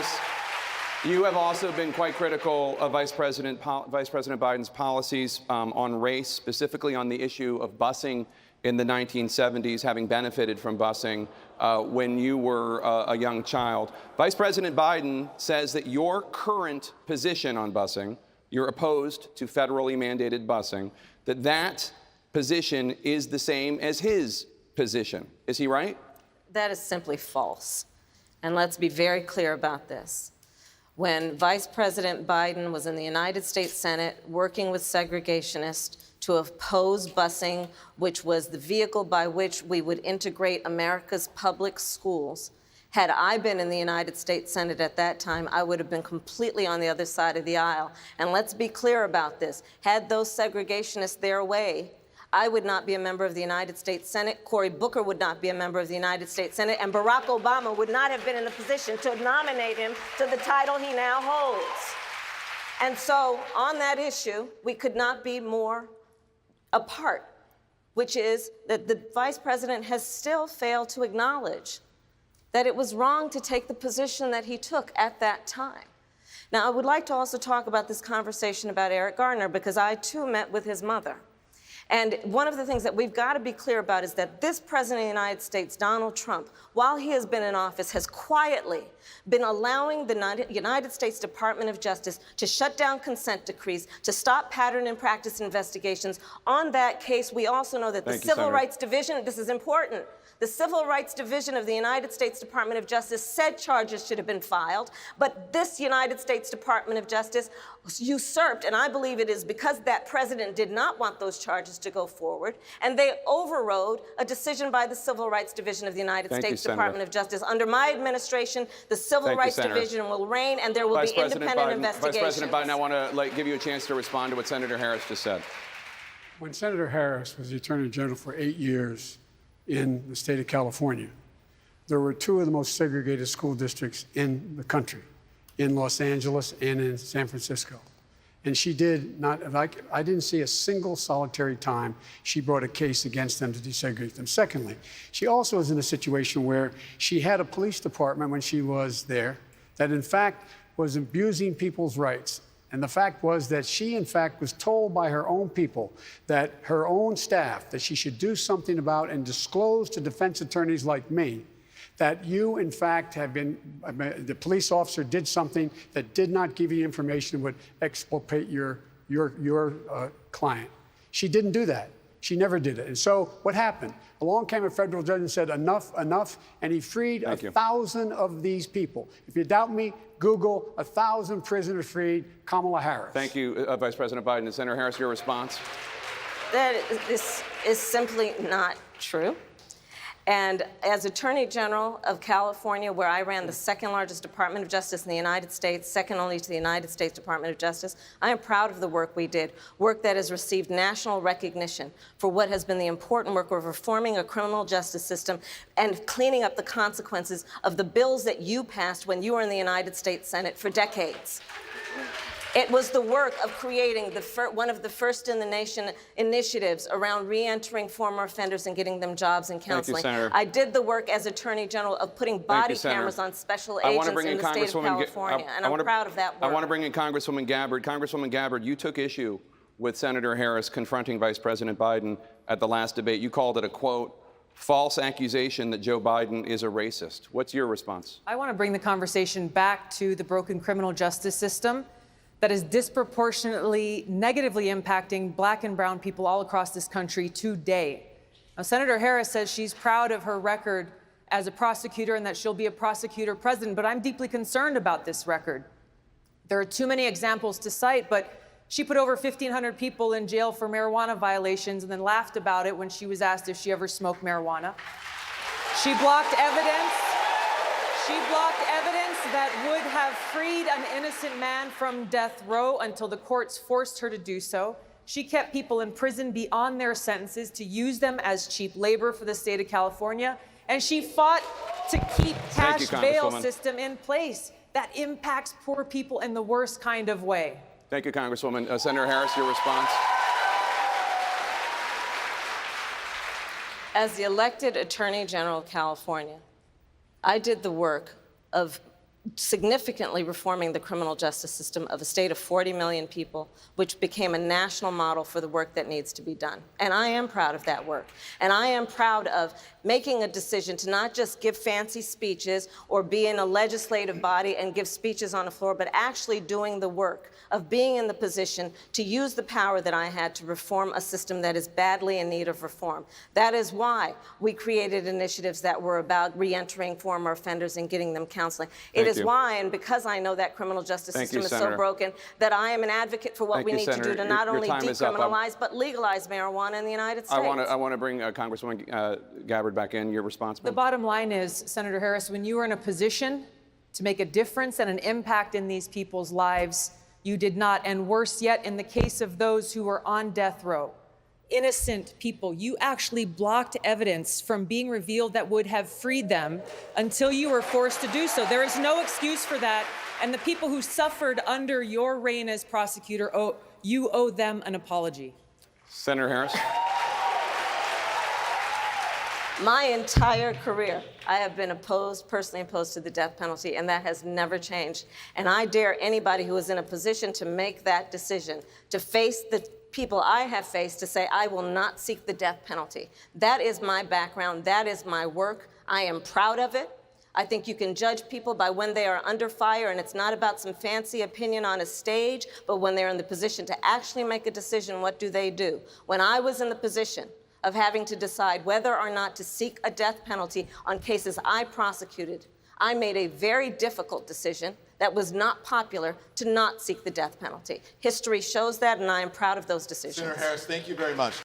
Harris, you have also been quite critical of Vice President Biden's policies on race, specifically on the issue of busing in the 1970s, having benefited from busing when you were a young child. Vice President Biden says that your current position on busing, you're opposed to federally mandated busing, that position is the same as his position. Is he right? That is simply false. And let's be very clear about this. When Vice President Biden was in the United States Senate working with segregationists to oppose busing, which was the vehicle by which we would integrate America's public schools, had I been in the United States Senate at that time, I would have been completely on the other side of the aisle. And let's be clear about this. Had those segregationists their way, I would not be a member of the United States Senate, Cory Booker would not be a member of the United States Senate, and Barack Obama would not have been in a position to nominate him to the title he now holds. And so on that issue, we could not be more apart, which is that the Vice President has still failed to acknowledge that it was wrong to take the position that he took at that time. Now, I would like to also talk about this conversation about Eric Garner, because I, too, met with his mother. And one of the things that we've got to be clear about is that this President of the United States, Donald Trump, while he has been in office, has quietly been allowing the United States Department of Justice to shut down consent decrees, to stop pattern and practice investigations. On that case, we also know that the Civil Rights Division, this is important, the Civil Rights Division of the United States Department of Justice said charges should have been filed, but this United States Department of Justice usurped, and I believe it is because that president did not want those charges to go forward, and they overrode a decision by the Civil Rights Division of the United States Department of Justice. Under my administration, the Civil Rights Division will reign, and there will be independent investigations. Vice President Biden, I want to give you a chance to respond to what Senator Harris just said. When Senator Harris was the Attorney General for 8 years in the state of California, there were two of the most segregated school districts in the country, in Los Angeles and in San Francisco. And she did not, I didn't see a single solitary time she brought a case against them to desegregate them. Secondly, she also was in a situation where she had a police department when she was there that in fact was abusing people's rights. And the fact was that she, in fact, was told by her own people, that her own staff, that she should do something about and disclose to defense attorneys like me that you, in fact, have been, the police officer did something that did not give you information that would exculpate your client. She didn't do that. She never did it. And so what happened? Along came a federal judge and said, enough, enough, and he freed 1,000 of these people. If you doubt me, Google 1,000 prisoners freed, Kamala Harris. Thank you, Vice President Biden. Senator Harris, your response? This is simply not true. And as Attorney General of California, where I ran the second largest Department of Justice in the United States, second only to the United States Department of Justice, I am proud of the work we did, work that has received national recognition for what has been the important work of reforming a criminal justice system and cleaning up the consequences of the bills that you passed when you were in the United States Senate for decades. It was the work of creating one of the first in the nation initiatives around re-entering former offenders and getting them jobs and counseling. Thank you, Senator. I did the work as Attorney General of putting body cameras on special agents in the state of California, and I'm proud of that work. I want to bring in Congresswoman Gabbard. Congresswoman Gabbard, you took issue with Senator Harris confronting Vice President Biden at the last debate. You called it a, quote, false accusation that Joe Biden is a racist. What's your response? I want to bring the conversation back to the broken criminal justice system that is disproportionately negatively impacting Black and brown people all across this country today. Now, Senator Harris says she's proud of her record as a prosecutor and that she'll be a prosecutor president, but I'm deeply concerned about this record. There are too many examples to cite, but she put over 1,500 people in jail for marijuana violations and then laughed about it when she was asked if she ever smoked marijuana. She blocked evidence. That would have freed an innocent man from death row until the courts forced her to do so. She kept people in prison beyond their sentences to use them as cheap labor for the state of California. And she fought to keep cash bail system in place that impacts poor people in the worst kind of way. Thank you, Congresswoman. Senator Harris, your response? As the elected Attorney General of California, I did the work of significantly reforming the criminal justice system of a state of 40 million people, which became a national model for the work that needs to be done. And I am proud of that work. And I am proud of making a decision to not just give fancy speeches or be in a legislative body and give speeches on the floor, but actually doing the work of being in the position to use the power that I had to reform a system that is badly in need of reform. That is why we created initiatives that were about reentering former offenders and getting them counseling. It is why, and because I know that criminal justice system is so broken, that I am an advocate for what we need to do to not only decriminalize, but legalize marijuana in the United States. I want to bring Congresswoman Gabbard back in. Your response, ma'am? The bottom line is, Senator Harris, when you were in a position to make a difference and an impact in these people's lives, you did not. And worse yet, in the case of those who were on death row, innocent people, you actually blocked evidence from being revealed that would have freed them until you were forced to do so. There is no excuse for that. And the people who suffered under your reign as prosecutor, you owe them an apology. Senator Harris. My entire career, I have been personally opposed to the death penalty, and that has never changed. And I dare anybody who is in a position to make that decision, to face the people I have faced, to say, I will not seek the death penalty. That is my background. That is my work. I am proud of it. I think you can judge people by when they are under fire, and it's not about some fancy opinion on a stage, but when they're in the position to actually make a decision, what do they do? When I was in the position of having to decide whether or not to seek a death penalty on cases I prosecuted, I made a very difficult decision that was not popular to not seek the death penalty. History shows that, and I am proud of those decisions. Senator Harris, thank you very much.